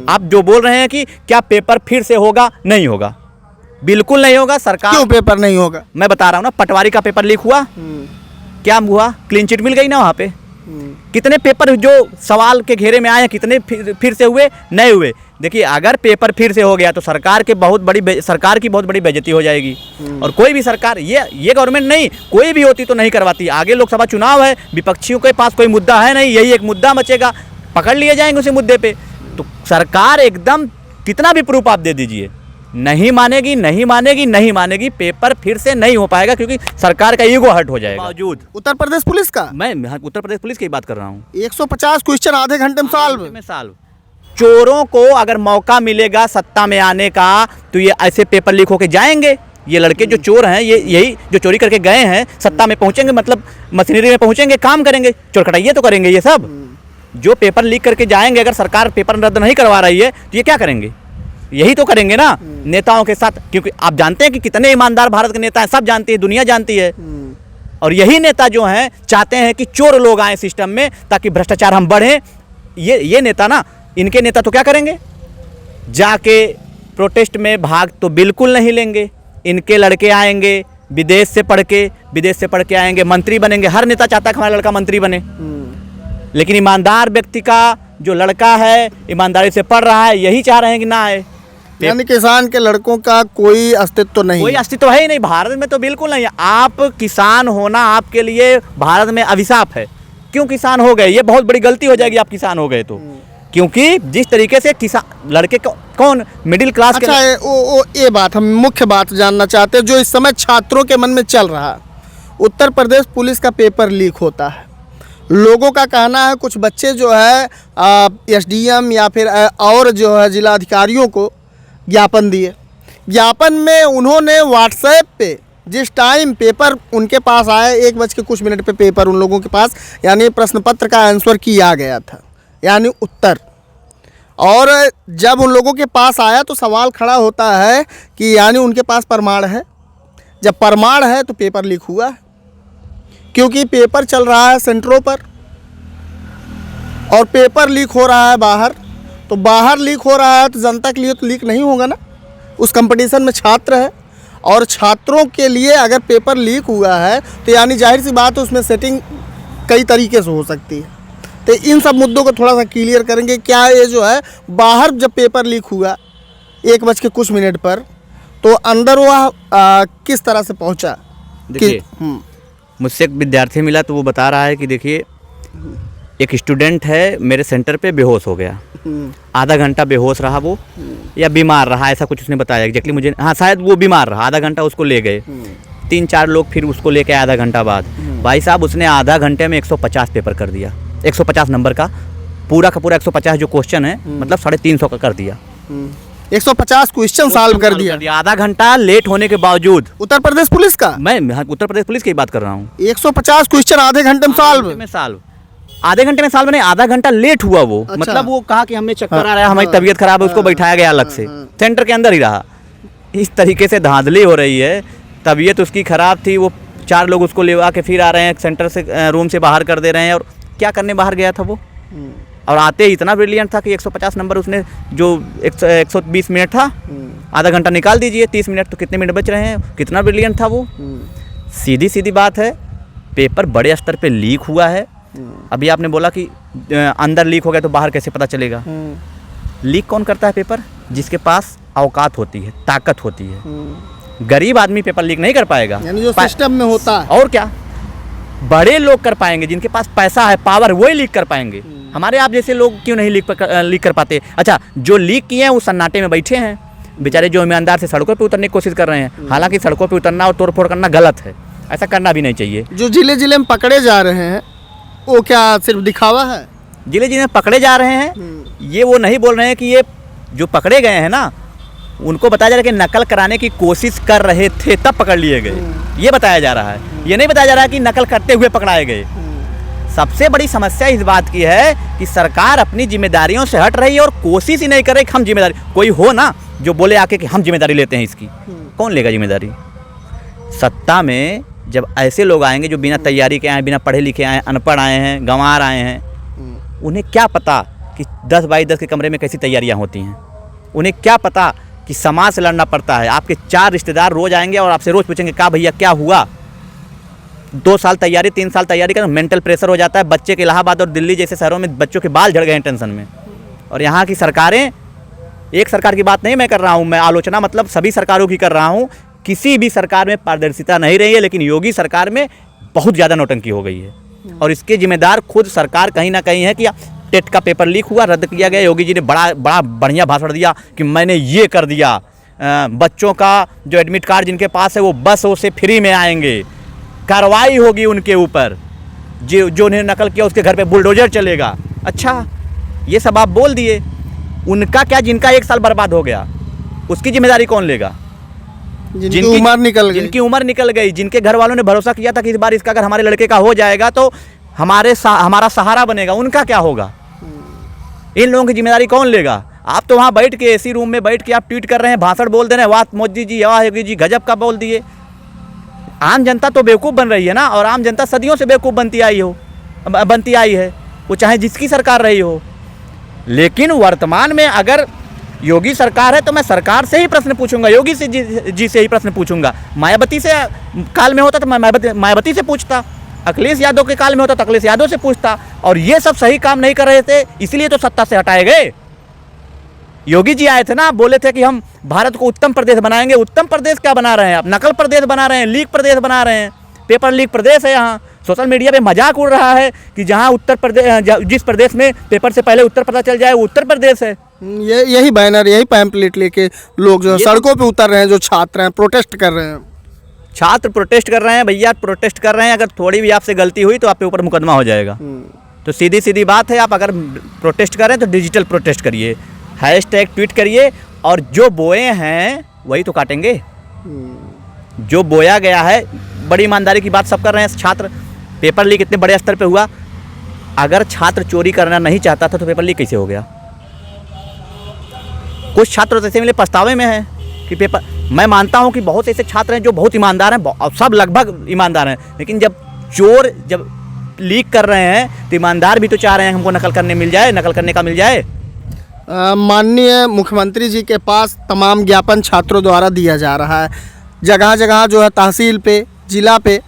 आप जो बोल रहे हैं कि क्या पेपर फिर से होगा, नहीं होगा, बिल्कुल नहीं होगा। सरकार क्यों पेपर नहीं होगा? मैं बता रहा हूँ ना, पटवारी का पेपर लीक हुआ, क्या हुआ, क्लीन चिट मिल गई ना वहाँ पे। कितने पेपर जो सवाल के घेरे में आए हैं, कितने फिर से हुए, नहीं हुए। देखिए, अगर पेपर फिर से हो गया तो सरकार की बहुत बड़ी बेइज्जती हो जाएगी। और कोई भी सरकार, ये गवर्नमेंट नहीं, कोई भी होती तो नहीं करवाती। आगे लोकसभा चुनाव है, विपक्षियों के पास कोई मुद्दा है नहीं, यही एक मुद्दा बचेगा, पकड़ लिए जाएंगे उसी मुद्दे पे। तो सरकार एकदम कितना भी प्रूफ आप दे दीजिए, नहीं मानेगी, नहीं मानेगी, नहीं मानेगी। पेपर फिर से नहीं हो पाएगा क्योंकि सरकार का ईगो हर्ट हो जाएगा। बावजूद उत्तर प्रदेश पुलिस का, मैं उत्तर प्रदेश पुलिस की बात कर रहा हूँ। 150 क्वेश्चन आधे घंटे में सॉल्व। चोरों को अगर मौका मिलेगा सत्ता में आने का तो ये ऐसे पेपर लीक होके जाएंगे। ये लड़के जो चोर हैं, ये यही जो चोरी करके गए हैं, सत्ता में पहुंचेंगे, मतलब मशीनरी में पहुंचेंगे, काम करेंगे, चोर कटाइए तो करेंगे। ये सब जो पेपर लीक करके जाएंगे, अगर सरकार पेपर रद्द नहीं करवा रही है तो ये क्या करेंगे? यही तो करेंगे ना नेताओं के साथ, क्योंकि आप जानते हैं कि कितने ईमानदार भारत के नेता हैं, सब जानती है, दुनिया जानती है। और यही नेता जो हैं चाहते हैं कि चोर लोग आए सिस्टम में ताकि भ्रष्टाचार हम बढ़ें। ये नेता ना, इनके नेता तो क्या करेंगे, जाके प्रोटेस्ट में भाग तो बिल्कुल नहीं लेंगे। इनके लड़के आएंगे विदेश से पढ़ के आएंगे, मंत्री बनेंगे। हर नेता चाहता है कि हमारा लड़का मंत्री बने, लेकिन ईमानदार व्यक्ति का जो लड़का है, ईमानदारी से पढ़ रहा है, यही चाह रहे हैं कि ना आए। यानी किसान के लड़कों का कोई अस्तित्व तो नहीं, कोई अस्तित्व है ही नहीं भारत में, तो बिल्कुल नहीं है। आप किसान होना आपके लिए भारत में अभिशाप है। क्यों किसान हो गए? ये बहुत बड़ी गलती हो जाएगी आप किसान हो गए तो, क्योंकि जिस तरीके से किसान लड़के कौन मिडिल क्लास के। अच्छा, ये बात हम मुख्य बात जानना चाहते हैं जो इस समय छात्रों के मन में चल रहा है। उत्तर प्रदेश पुलिस का पेपर लीक होता है, लोगों का कहना है कुछ बच्चे जो है एसडीएम या फिर और जो है जिला अधिकारियों को ज्ञापन दिए। ज्ञापन में उन्होंने व्हाट्सएप पे जिस टाइम पेपर उनके पास आया, 1 पे पेपर उन लोगों के पास, यानी प्रश्न पत्र का आंसर किया गया था, यानी उत्तर। और जब उन लोगों के पास आया तो सवाल खड़ा होता है कि यानी उनके पास प्रमाण है। जब प्रमाण है तो पेपर लीक हुआ है, क्योंकि पेपर चल रहा है सेंटरों पर और पेपर लीक हो रहा है बाहर। तो बाहर लीक हो रहा है तो जनता के लिए तो लीक नहीं होगा ना। उस कंपटीशन में छात्र है और छात्रों के लिए अगर पेपर लीक हुआ है तो यानी जाहिर सी बात है उसमें सेटिंग कई तरीके से हो सकती है। तो इन सब मुद्दों को थोड़ा सा क्लियर करेंगे। क्या ये जो है बाहर जब पेपर लीक हुआ 1 पर तो अंदर वह किस तरह से पहुंचा? देखिए, मुझसे एक विद्यार्थी मिला तो वो बता रहा है कि देखिए, एक स्टूडेंट है मेरे सेंटर पे बेहोश हो गया, आधा घंटा बेहोश रहा वो, या बीमार रहा, ऐसा कुछ उसने बताया एग्जैक्टली मुझे। हाँ, शायद वो बीमार रहा, आधा घंटा उसको ले गए, 3-4 लोग फिर उसको लेके आधा घंटा बाद। भाई साहब, उसने आधा घंटे में 150 पेपर कर दिया, 150 नंबर का पूरा 150 जो क्वेश्चन है, मतलब 350 का कर दिया। 150 क्वेश्चन सॉल्व कर दिया आधा घंटा लेट होने के बावजूद। उत्तर प्रदेश पुलिस का, मैं उत्तर प्रदेश पुलिस की बात कर रहा हूँ। 150 क्वेश्चन आधे घंटे में सॉल्व। आधे घंटे में सॉल्व नहीं, आधा घंटा लेट हुआ वो। अच्छा। मतलब वो कहा कि हमें चक्कर आ रहा है, हमारी तबीयत खराब है, उसको बैठाया गया अलग से, सेंटर के अंदर ही रहा। इस तरीके से धांधली हो रही है। तबीयत उसकी खराब थी, वो 4 लोग उसको ले के फिर आ रहे हैं, सेंटर से रूम से बाहर कर दे रहे हैं। और क्या करने बाहर गया था वो? और आते ही इतना ब्रिलियंट था कि 150 नंबर उसने, जो 120 मिनट था, आधा घंटा निकाल दीजिए, 30 मिनट, तो कितने मिनट बच रहे हैं? कितना ब्रिलियंट था वो। सीधी बात है, पेपर बड़े स्तर पे लीक हुआ है। अभी आपने बोला कि अंदर लीक हो गया तो बाहर कैसे पता चलेगा? लीक कौन करता है पेपर? जिसके पास औकात होती है, ताकत होती है। गरीब आदमी पेपर लीक नहीं कर पाएगा, यानी जो सिस्टम में होता है। और क्या, बड़े लोग कर पाएंगे, जिनके पास पैसा है, पावर, वही लीक कर पाएंगे। हमारे आप जैसे लोग क्यों नहीं लीक कर पाते? अच्छा, जो लीक किए हैं वो सन्नाटे में बैठे हैं बेचारे, जो ईमानदार से सड़कों पे उतरने की कोशिश कर रहे हैं। हालांकि सड़कों पे उतरना और तोड़फोड़ करना गलत है, ऐसा करना भी नहीं चाहिए। जो जिले जिले में पकड़े जा रहे हैं वो क्या सिर्फ दिखावा है? जिले जिले में पकड़े जा रहे हैं, ये वो नहीं बोल रहे हैं कि ये जो पकड़े गए हैं ना, उनको बताया जा रहा है कि नकल कराने की कोशिश कर रहे थे तब पकड़ लिए गए, ये बताया जा रहा है। ये नहीं बताया जा रहा है कि नकल करते हुए पकड़ाए गए। सबसे बड़ी समस्या इस बात की है कि सरकार अपनी जिम्मेदारियों से हट रही है और कोशिश ही नहीं कर रही कि हम जिम्मेदारी, कोई हो ना जो बोले आके कि हम जिम्मेदारी लेते हैं इसकी। कौन लेगा जिम्मेदारी? सत्ता में जब ऐसे लोग आएंगे जो बिना तैयारी के आए, बिना पढ़े लिखे आए, अनपढ़ आए हैं, गंवार आए हैं, उन्हें क्या पता कि 10 बाई 10 के कमरे में कैसी तैयारियां होती हैं। उन्हें क्या पता कि समाज से लड़ना पड़ता है। आपके 4 रिश्तेदार रोज़ आएंगे और आपसे रोज़ पूछेंगे क्या भैया क्या हुआ। 2 साल तैयारी 3 साल तैयारी का मेंटल प्रेशर हो जाता है। बच्चे के इलाहाबाद और दिल्ली जैसे शहरों में बच्चों के बाल झड़ गए हैं टेंशन में। और यहाँ की सरकारें, एक सरकार की बात नहीं मैं कर रहा हूँ, मैं आलोचना मतलब सभी सरकारों की कर रहा हूँ। किसी भी सरकार में पारदर्शिता नहीं रही है, लेकिन योगी सरकार में बहुत ज़्यादा नौटंकी हो गई है। और इसके जिम्मेदार खुद सरकार कहीं ना कहीं है कि टेट का पेपर लीक हुआ, रद्द किया गया। योगी जी ने बड़ा बढ़िया भाषण दिया कि मैंने ये कर दिया। बच्चों का जो एडमिट कार्ड जिनके पास है वो बसों से फ्री में आएंगे, कार्रवाई होगी उनके ऊपर। जो उन्हें नकल किया उसके घर पे बुलडोजर चलेगा। अच्छा, ये सब आप बोल दिए। उनका क्या, जिनका 1 साल बर्बाद हो गया उसकी जिम्मेदारी कौन लेगा? जिनकी उम्र निकल गई, जिनके घर वालों ने भरोसा किया था कि इस बार इसका अगर हमारे लड़के का हो जाएगा तो हमारा सहारा बनेगा, उनका क्या होगा? इन लोगों की जिम्मेदारी कौन लेगा? आप तो वहाँ बैठ के एसी रूम में बैठ के आप ट्वीट कर रहे हैं, भाषण बोल दे रहे हैं, वाह मोदी जी वाह योगी जी गजब का बोल दिए। आम जनता तो बेवकूफ़ बन रही है ना, और आम जनता सदियों से बेवकूफ़ बनती आई है, वो चाहे जिसकी सरकार रही हो। लेकिन वर्तमान में अगर योगी सरकार है तो मैं सरकार से ही प्रश्न पूछूंगा, योगी जी से ही प्रश्न पूछूंगा। मायावती से काल में होता तो मैं मायावती से पूछता, अखिलेश यादव के काल में होता तो अखिलेश यादव से पूछता। और ये सब सही काम नहीं कर रहे थे, इसलिए तो सत्ता से हटाए गए। योगी जी आए थे ना, बोले थे कि हम भारत को उत्तम प्रदेश बनाएंगे। उत्तम प्रदेश क्या बना रहे हैं आप? नकल प्रदेश बना रहे हैं, लीक प्रदेश बना रहे हैं, पेपर लीक प्रदेश है। यहाँ सोशल मीडिया पे मजाक उड़ रहा है कि जहाँ उत्तर प्रदेश, जिस प्रदेश में पेपर से पहले उत्तर पता चल जाए वो उत्तर प्रदेश है। यही बैनर, यही पैम्पलेट लेके लोग जो है सड़कों पे उतर रहे हैं, जो छात्र हैं प्रोटेस्ट कर रहे हैं। छात्र प्रोटेस्ट कर रहे हैं भैया, प्रोटेस्ट कर रहे हैं। अगर थोड़ी भी आपसे गलती हुई तो आपके ऊपर मुकदमा हो जाएगा। तो सीधी बात है, आप अगर प्रोटेस्ट कर रहे हैं तो डिजिटल प्रोटेस्ट करिए, हैशटैग ट्वीट करिए, और जो बोए हैं वही तो काटेंगे। जो बोया गया है, बड़ी ईमानदारी की बात सब कर रहे हैं। छात्र पेपर लीक इतने बड़े स्तर पे हुआ, अगर छात्र चोरी करना नहीं चाहता था तो पेपर लीक कैसे हो गया? कुछ छात्र तो ऐसे मिले पछतावे में हैं कि पेपर, मैं मानता हूं कि बहुत ऐसे छात्र हैं जो बहुत ईमानदार हैं, सब लगभग ईमानदार हैं, लेकिन जब चोर जब लीक कर रहे हैं तो ईमानदार भी तो चाह रहे हैं हमको नकल करने का मिल जाए। माननीय मुख्यमंत्री जी के पास तमाम ज्ञापन छात्रों द्वारा दिया जा रहा है। जगह जगह जो है तहसील पे, जिला पे,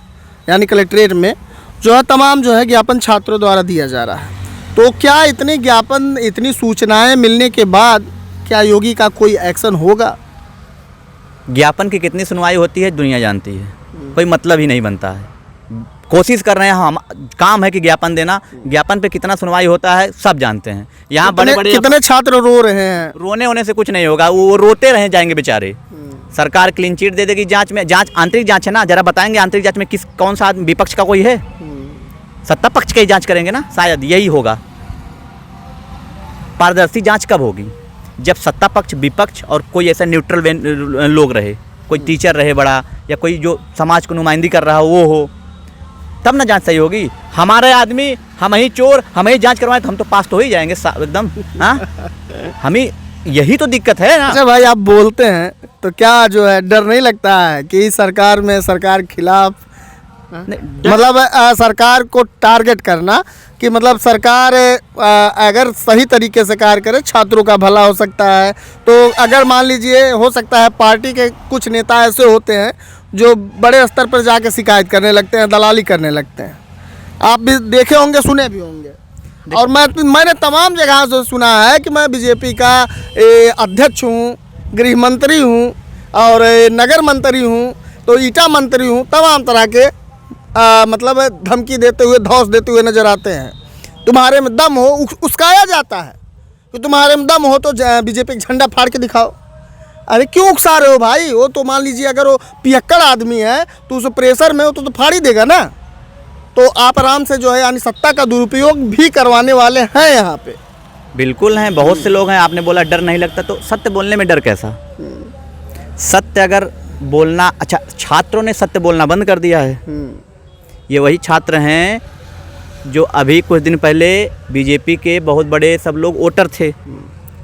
यानी कलेक्ट्रेट में जो है तमाम जो है ज्ञापन छात्रों द्वारा दिया जा रहा है। तो क्या इतने ज्ञापन, इतनी सूचनाएं मिलने के बाद क्या योगी का कोई एक्शन होगा? ज्ञापन की कितनी सुनवाई होती है दुनिया जानती है, कोई मतलब ही नहीं बनता है। कोशिश कर रहे हैं हम, काम है कि ज्ञापन देना, ज्ञापन पे कितना सुनवाई होता है सब जानते हैं। यहाँ बड़े कितने छात्र रो रहे हैं। रोने होने से कुछ नहीं होगा, वो रोते रह जाएंगे बेचारे। सरकार क्लीन चिट दे देगी जांच में। जांच आंतरिक जांच है ना, जरा बताएंगे आंतरिक जांच में कौन सा विपक्ष का कोई है? सत्ता पक्ष की जांच करेंगे ना, शायद यही होगा। पारदर्शी जांच कब होगी? जब सत्ता पक्ष, विपक्ष और कोई ऐसा न्यूट्रल लोग रहे, कोई टीचर रहे बड़ा, या कोई जो समाज को नुमाइंदगी कर रहा हो वो हो, तब ना जांच सही होगी। हमारे आदमी, हम ही चोर, हम ही जांच करवाएं तो हम तो पास तो हो ही जाएंगे एकदम। हाँ, हमें यही तो दिक्कत है ना। अच्छा भाई, आप बोलते हैं तो क्या जो है डर नहीं लगता है कि सरकार में, सरकार खिलाफ, मतलब सरकार को टारगेट करना कि मतलब सरकार अगर सही तरीके से कार्य करे छात्रों का भला हो सकता है। तो अगर मान लीजिए हो सकता है पार्टी के कुछ नेता ऐसे होते हैं जो बड़े स्तर पर जाके शिकायत करने लगते हैं, दलाली करने लगते हैं। आप भी देखे होंगे, सुने भी होंगे। और मैंने तमाम जगह से सुना है कि मैं बीजेपी का अध्यक्ष हूँ, गृह मंत्री हूँ और नगर मंत्री हूँ, तो ईटा मंत्री हूँ। तमाम तरह के मतलब धमकी देते हुए, धौंस देते हुए नजर आते हैं। तुम्हारे में दम हो, उस्काया जाता है कि तुम्हारे में दम हो तो बीजेपी का झंडा फाड़ के दिखाओ। अरे क्यों उकसा रहे हो भाई? वो तो मान लीजिए अगर वो पियक्कड़ आदमी है तो उस प्रेशर में हो तो फाड़ ही देगा ना। तो आप आराम से जो है यानी सत्ता का दुरुपयोग भी करवाने वाले हैं यहाँ पे। बिल्कुल हैं, बहुत से लोग हैं। आपने बोला डर नहीं लगता, तो सत्य बोलने में डर कैसा? सत्य अगर बोलना, अच्छा छात्रों ने सत्य बोलना बंद कर दिया है। ये वही छात्र हैं जो अभी कुछ दिन पहले बीजेपी के बहुत बड़े सब लोग वोटर थे।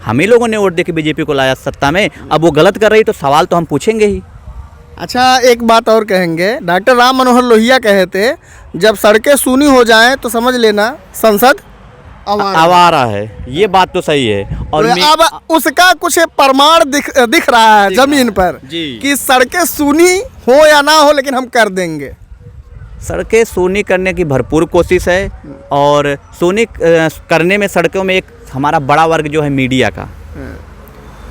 हम ही लोगों ने वोट दे के बीजेपी को लाया सत्ता में। अब वो गलत कर रही तो सवाल तो हम पूछेंगे ही। अच्छा, एक बात और कहेंगे। डॉक्टर राम मनोहर लोहिया कहे थे, जब सड़कें सूनी हो जाएं तो समझ लेना संसद आवारा है, ये बात तो सही है। और तो अब उसका कुछ प्रमाण दिख रहा है जमीन पर जी। कि सड़कें सूनी हो या ना हो लेकिन हम कर देंगे। सड़कें सोनी करने की भरपूर कोशिश है, और सोनी करने में सड़कों में एक हमारा बड़ा वर्ग जो है मीडिया का,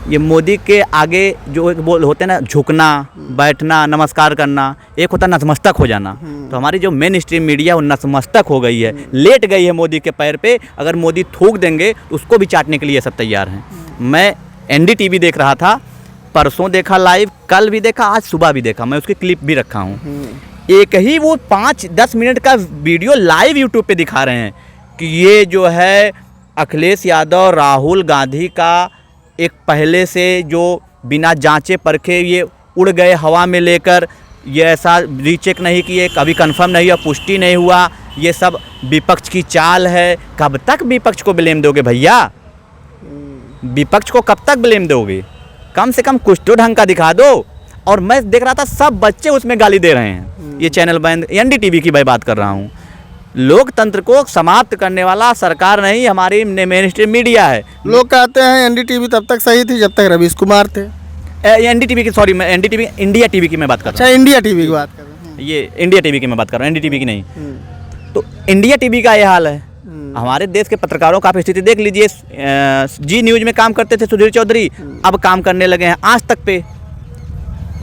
ये मोदी के आगे जो एक बोल होते हैं ना, झुकना, बैठना, नमस्कार करना, एक होता है नतमस्तक हो जाना। तो हमारी जो मेन स्ट्रीम मीडिया वो नतमस्तक हो गई है, लेट गई है मोदी के पैर पे। अगर मोदी थूक देंगे तो उसको भी चाटने के लिए सब तैयार हैं। मैं NDTV देख रहा था, परसों देखा लाइव, कल भी देखा, आज सुबह भी देखा, मैं उसकी क्लिप भी रखा हूँ। एक ही वो 5-10 मिनट का वीडियो लाइव यूट्यूब पे दिखा रहे हैं कि ये जो है अखिलेश यादव, राहुल गांधी का एक पहले से जो बिना जांचे परखे ये उड़ गए हवा में लेकर, ये ऐसा रीचेक नहीं किए, कभी कंफर्म नहीं हुआ, पुष्टि नहीं हुआ, ये सब विपक्ष की चाल है। कब तक विपक्ष को ब्लेम दोगे भैया? विपक्ष को कब तक ब्लेम दोगे? कम से कम कुछ तो ढंग का दिखा दो। और मैं देख रहा था सब बच्चे उसमें गाली दे रहे हैं। ये चैनल बैंड, NDTV की मैं बात कर रहा हूँ। लोकतंत्र को समाप्त करने वाला सरकार नहीं, हमारी मेन स्ट्रीम मीडिया है। लोग कहते हैं NDTV तब तक सही थी जब तक रवीश कुमार थे। NDTV की, सॉरी, मैं NDTV इंडिया TV की मैं बात कर रहा अच्छा, इंडिया टीवी की बात कर रहे हैं। ये इंडिया TV की मैं बात कर रहा हूँ, NDTV की नहीं। तो इंडिया TV का ये हाल है। हमारे देश के पत्रकारों का आप स्थिति देख लीजिए। जी न्यूज़ में काम करते थे सुधीर चौधरी, अब काम करने लगे हैं आज तक पे,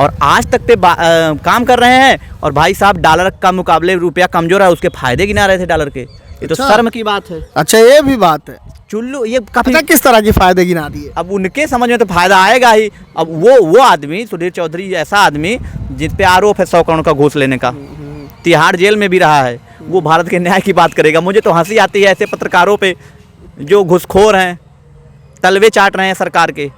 और आज तक पे काम कर रहे हैं। और भाई साहब डॉलर का मुकाबले रुपया कमजोर है, उसके फायदे गिना रहे थे डॉलर के। ये तो शर्म की बात है। अच्छा, ये भी बात है। चुल्लू ये काफी। अच्छा, किस तरह के फायदे गिना दिए? अब उनके समझ में तो फायदा आएगा ही। अब वो आदमी, सुधीर चौधरी ऐसा आदमी जिस पे आरोप है 100 करोड़ का घूस लेने का, तिहाड़ जेल में भी रहा है, वो भारत के न्याय की बात करेगा? मुझे तो हंसी आती है ऐसे पत्रकारों पे जो घुसखोर हैं, तलवे चाट रहे हैं सरकार के।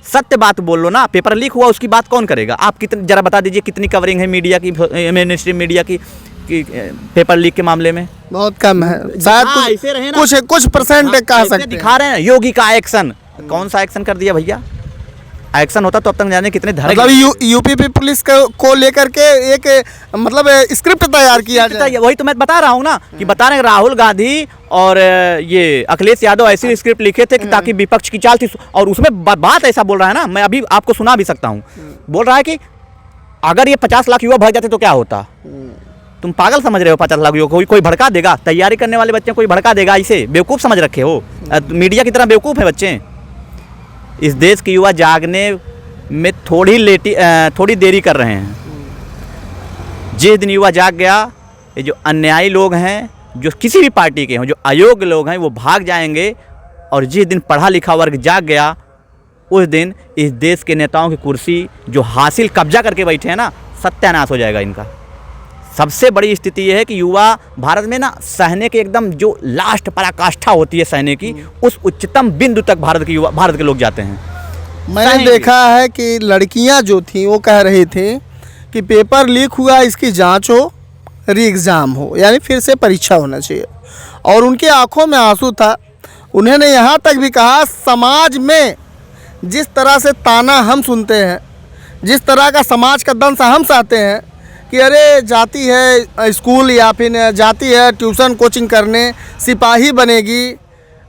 सत्य बात बोल लो ना। पेपर लीक हुआ उसकी बात कौन करेगा? आप कितनी, जरा बता दीजिए कितनी कवरिंग है मीडिया की, मेन स्ट्रीम मीडिया की पेपर लीक के मामले में? बहुत कम है, शायद कुछ परसेंट कह सकते हैं। दिखा रहे हैं योगी का एक्शन। कौन सा एक्शन कर दिया भैया? एक्शन होता तो अब तक जाने कितने धरे। मतलब यूपी पुलिस को लेकर के एक मतलब स्क्रिप्ट तैयार किया जाए। वही तो मैं बता रहा हूँ ना, कि बता रहे हैं राहुल गांधी और ये अखिलेश यादव ऐसी स्क्रिप्ट लिखे थे कि ताकि विपक्ष की चाल थी। और उसमें बात ऐसा बोल रहा है ना, मैं अभी आपको सुना भी सकता हूँ। बोल रहा है कि अगर ये 50 लाख युवा भड़क जाते तो क्या होता? तुम पागल समझ रहे हो? 50 लाख युवा कोई भड़का देगा? तैयारी करने वाले बच्चे कोई भड़का देगा? इसे बेवकूफ़ समझ रखे हो? मीडिया की तरह बेवकूफ़ है बच्चे। इस देश के युवा जागने में थोड़ी देरी कर रहे हैं। जिस दिन युवा जाग गया, ये जो अन्यायी लोग हैं, जो किसी भी पार्टी के हों, जो अयोग्य लोग हैं, वो भाग जाएंगे। और जिस दिन पढ़ा लिखा वर्ग जाग गया, उस दिन इस देश के नेताओं की कुर्सी जो हासिल कब्जा करके बैठे हैं ना, सत्यानाश हो जाएगा इनका। सबसे बड़ी स्थिति यह है कि युवा भारत में ना सहने के एकदम जो लास्ट पराकाष्ठा होती है सहने की, उस उच्चतम बिंदु तक भारत के लोग जाते हैं। मैंने देखा है कि लड़कियां जो थी वो कह रही थी कि पेपर लीक हुआ, इसकी जांच हो, री एग्ज़ाम हो, यानी फिर से परीक्षा होना चाहिए। और उनकी आंखों में आंसू था। उन्होंने यहाँ तक भी कहा, समाज में जिस तरह से ताना हम सुनते हैं, जिस तरह का समाज का दंश हम सहते हैं कि अरे जाती है स्कूल या फिर जाती है ट्यूशन कोचिंग करने, सिपाही बनेगी,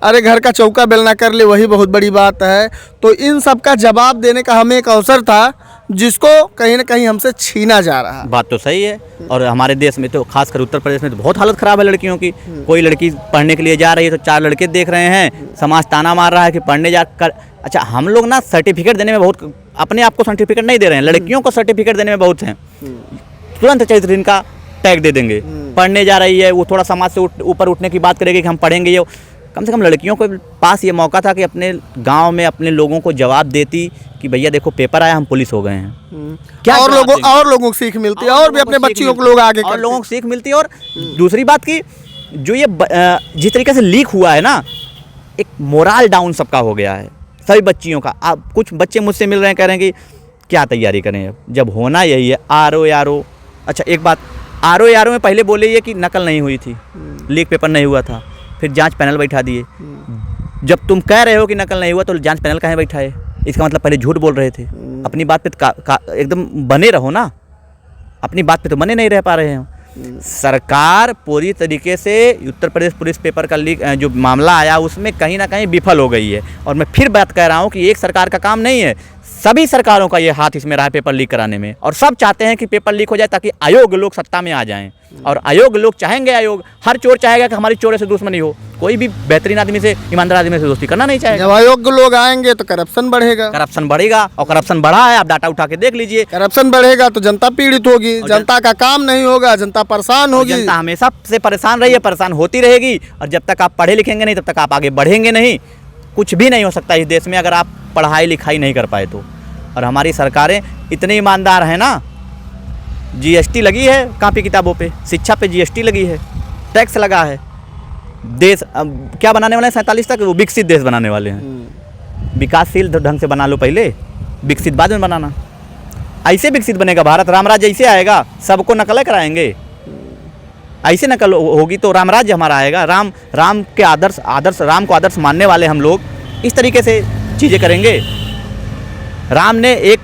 अरे घर का चौका बेलना कर ले वही बहुत बड़ी बात है। तो इन सब का जवाब देने का हमें एक अवसर था, जिसको कहीं ना कहीं हमसे छीना जा रहा है। बात तो सही है। और हमारे देश में तो खासकर उत्तर प्रदेश में तो बहुत हालत ख़राब है लड़कियों की। कोई लड़की पढ़ने के लिए जा रही है तो 4 लड़के देख रहे हैं, समाज ताना मार रहा है कि पढ़ने जा कर। अच्छा, हम लोग ना सर्टिफिकेट देने में बहुत, अपने आप को सर्टिफिकेट नहीं दे रहे हैं, लड़कियों को सर्टिफिकेट देने में बहुत हैं। तुरंत चरित्र इनका टैग दे देंगे। पढ़ने जा रही है, वो थोड़ा समाज से ऊपर उठने की बात करेगी कि हम पढ़ेंगे। ये कम से कम लड़कियों के पास ये मौका था कि अपने गांव में अपने लोगों को जवाब देती कि भैया देखो पेपर आया, हम पुलिस हो गए हैं। क्या और लोगों को सीख मिलती है, और भी अपने बच्चियों को लोग आगे और लोगों को सीख मिलती है। और दूसरी बात की जो ये जिस तरीके से लीक हुआ है ना, एक मोरल डाउन सबका हो गया है, सभी बच्चियों का। अब कुछ बच्चे मुझसे मिल रहे हैं, कह रहे हैं कि क्या तैयारी करें जब होना यही है आरओ। अच्छा, एक बात, आरओ में पहले बोले ये कि नकल नहीं हुई थी, लीक पेपर नहीं हुआ था, फिर जांच पैनल बैठा दिए। जब तुम कह रहे हो कि नकल नहीं हुआ तो जांच पैनल कहाँ बैठाए? इसका मतलब पहले झूठ बोल रहे थे। अपनी बात पे एकदम बने रहो ना, अपनी बात पे तो बने नहीं रह पा रहे हैं। सरकार पूरी तरीके से उत्तर प्रदेश पुलिस पेपर का लीक जो मामला आया उसमें कहीं ना कहीं विफल हो गई है। और मैं फिर बात कह रहा हूँ कि एक सरकार का काम नहीं है, सभी सरकारों का ये हाथ इसमें रहा है पेपर लीक कराने में। और सब चाहते हैं कि पेपर लीक हो जाए ताकि अयोग्य लोग सत्ता में आ जाएं। और अयोग्य लोग चाहेंगे, हर चोर चाहेगा कि हमारी चोर से दुश्मनी हो। कोई भी बेहतरीन आदमी से, ईमानदार आदमी से दोस्ती करना नहीं चाहेगा। जब अयोग्य लोग आएंगे तो करप्शन बढ़ेगा, करप्शन बढ़ेगा, और करप्शन बढ़ा है, आप डाटा उठा के देख लीजिए। करप्शन बढ़ेगा तो जनता पीड़ित होगी, जनता का काम नहीं होगा, जनता परेशान होगी। जनता हमेशा से परेशान रही है, परेशान होती रहेगी। और जब तक आप पढ़े लिखेंगे नहीं तब तक आप आगे बढ़ेंगे नहीं। कुछ भी नहीं हो सकता इस देश में अगर आप पढ़ाई लिखाई नहीं कर पाए तो। और हमारी सरकारें इतनी ईमानदार हैं ना, जीएसटी लगी है कॉपी किताबों पे, शिक्षा पे जीएसटी लगी है, टैक्स लगा है। देश क्या बनाने वाले हैं 47 तक, वो विकसित देश बनाने वाले हैं। विकासशील ढंग से बना लो पहले, विकसित बाद में बनाना। ऐसे विकसित बनेगा भारत, रामराज्य ऐसे आएगा, सबको नकल कराएंगे। ऐसे नकल होगी तो रामराज्य हमारा आएगा। राम के आदर्श राम को आदर्श मानने वाले हम लोग इस तरीके से चीज़ें करेंगे। राम ने एक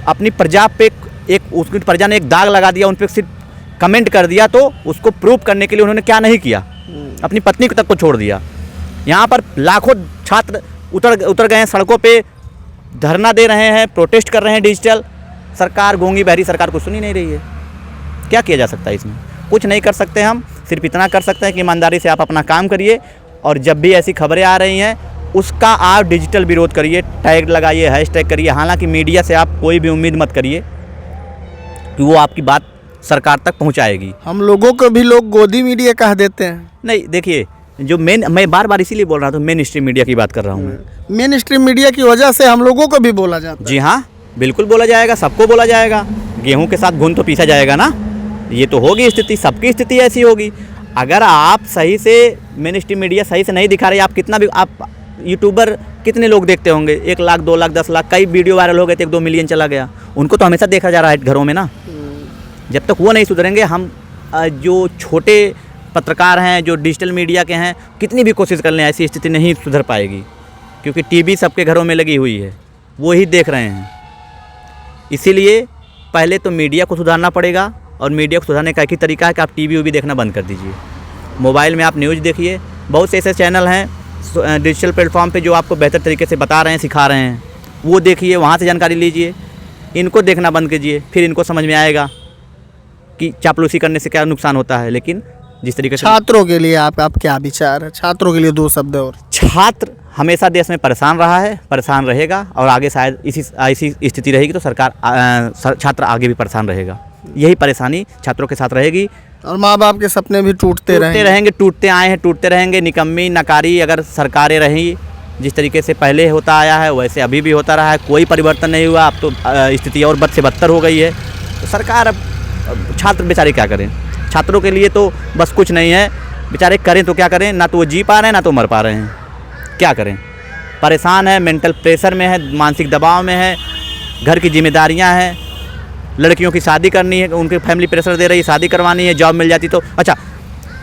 अपनी प्रजा पे उसकी प्रजा ने एक दाग लगा दिया, उन पर सिर्फ कमेंट कर दिया, तो उसको प्रूव करने के लिए उन्होंने क्या नहीं किया, अपनी पत्नी तक को छोड़ दिया। यहाँ पर लाखों छात्र उतर गए हैं सड़कों पे, धरना दे रहे हैं, प्रोटेस्ट कर रहे हैं डिजिटल। सरकार गूंगी बहरी, सरकार को सुनी नहीं रही है। क्या किया जा सकता है इसमें? कुछ नहीं कर सकते हम। सिर्फ इतना कर सकते हैं कि ईमानदारी से आप अपना काम करिए, और जब भी ऐसी खबरें आ रही हैं उसका आप डिजिटल विरोध करिए, टैग लगाइए, हैशटैग करिए। हालांकि मीडिया से आप कोई भी उम्मीद मत करिए कि वो आपकी बात सरकार तक पहुंचाएगी। हम लोगों को भी लोग गोदी मीडिया कह देते हैं। नहीं, देखिए, जो मैं बार बार इसीलिए बोल रहा था, मेन स्ट्रीम मीडिया की बात कर रहा हूँ मैं। मेन स्ट्रीम मीडिया की वजह से हम लोगों को भी बोला जाता है। जी हाँ, बिल्कुल बोला जाएगा, सबको बोला जाएगा। गेहूं के साथ घुन तो पीसा जाएगा ना, ये तो होगी स्थिति, सबकी स्थिति ऐसी होगी। अगर आप सही से मेन स्ट्रीम मीडिया सही से नहीं दिखा रहे, आप कितना भी, आप यूट्यूबर कितने लोग देखते होंगे, 1 लाख 2 लाख 10 लाख, कई वीडियो वायरल हो गए थे, 1-2 मिलियन चला गया, उनको तो हमेशा देखा जा रहा है घरों में ना। जब तक वो नहीं सुधरेंगे, हम जो छोटे पत्रकार हैं, जो डिजिटल मीडिया के हैं, कितनी भी कोशिश कर लें, ऐसी स्थिति नहीं सुधर पाएगी। क्योंकि टीवी सबके घरों में लगी हुई है, वो ही देख रहे हैं। इसीलिए पहले तो मीडिया को सुधारना पड़ेगा, और मीडिया को सुधारने का एक ही तरीका है कि आप टीवी भी देखना बंद कर दीजिए। मोबाइल में आप न्यूज़ देखिए, बहुत से ऐसे चैनल हैं डिजिटल प्लेटफॉर्म पे जो आपको बेहतर तरीके से बता रहे हैं, सिखा रहे हैं, वो देखिए, वहाँ से जानकारी लीजिए। इनको देखना बंद कीजिए, फिर इनको समझ में आएगा कि चापलूसी करने से क्या नुकसान होता है। लेकिन जिस तरीके से छात्रों के लिए आप क्या विचार है? छात्रों के लिए 2 शब्द और। छात्र हमेशा देश में परेशान रहा है, परेशान रहेगा, और आगे शायद ऐसी स्थिति रहेगी तो छात्र आगे भी परेशान रहेगा। यही परेशानी छात्रों के साथ रहेगी, और माँ बाप के सपने भी टूटते रहेंगे। टूटते आए हैं, टूटते रहेंगे। निकम्मी नकारी अगर सरकारें रहीं, जिस तरीके से पहले होता आया है वैसे अभी भी होता रहा है, कोई परिवर्तन नहीं हुआ। अब तो स्थिति और बद से बदतर हो गई है। तो सरकार, अब छात्र बेचारे क्या करें? छात्रों के लिए तो बस कुछ नहीं है, बेचारे करें तो क्या करें? ना तो वो जी पा रहे हैं, ना तो मर पा रहे हैं। क्या करें? परेशान है, मेंटल प्रेशर में है, मानसिक दबाव में है, घर की जिम्मेदारियां हैं, लड़कियों की शादी करनी है, उनके फैमिली प्रेशर दे रही है, शादी करवानी है, जॉब मिल जाती तो अच्छा।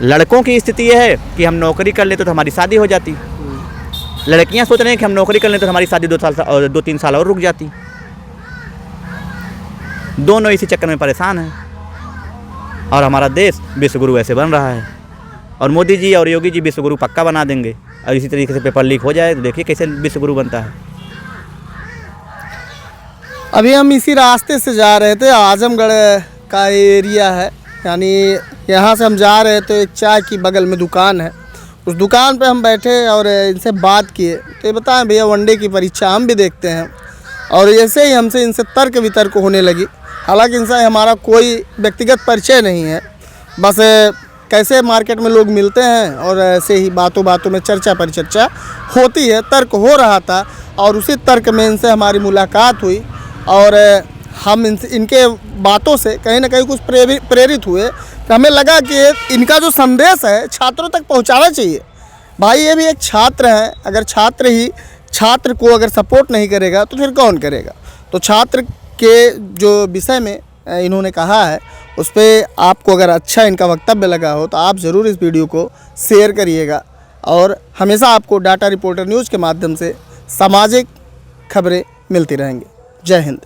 लड़कों की स्थिति ये है कि हम नौकरी कर लेते तो हमारी शादी हो जाती। लड़कियां सोच रही हैं कि हम नौकरी कर लेते तो हमारी शादी 2-3 साल और रुक जाती। दोनों इसी चक्कर में परेशान हैं, और हमारा देश विश्वगुरु ऐसे बन रहा है। और मोदी जी और योगी जी विश्वगुरु पक्का बना देंगे, और इसी तरीके से पेपर लीक हो जाए तो देखिए कैसे विश्वगुरु बनता है। अभी हम इसी रास्ते से जा रहे थे, आजमगढ़ का एरिया है, यानी यहाँ से हम जा रहे थे। एक चाय की बगल में दुकान है, उस दुकान पे हम बैठे और इनसे बात किए। तो ये बताएं भैया, वनडे की परीक्षा हम भी देखते हैं, और ऐसे ही हमसे इनसे तर्क वितर्क होने लगी। हालांकि इनसे हमारा कोई व्यक्तिगत परिचय नहीं है, बस कैसे मार्केट में लोग मिलते हैं और ऐसे ही बातों बातों में चर्चा परिचर्चा होती है, तर्क हो रहा था। और उसी तर्क में इनसे हमारी मुलाकात हुई, और हम इनके बातों से कहीं ना कहीं कुछ प्रेरित हुए। तो हमें लगा कि इनका जो संदेश है छात्रों तक पहुंचाना चाहिए। भाई, ये भी एक छात्र हैं, अगर छात्र ही छात्र को अगर सपोर्ट नहीं करेगा तो फिर कौन करेगा? तो छात्र के जो विषय में इन्होंने कहा है, उस पर आपको अगर अच्छा इनका वक्तव्य लगा हो तो आप ज़रूर इस वीडियो को शेयर करिएगा। और हमेशा आपको डाटा रिपोर्टर न्यूज़ के माध्यम से सामाजिक खबरें मिलती रहेंगी। जय हिंद।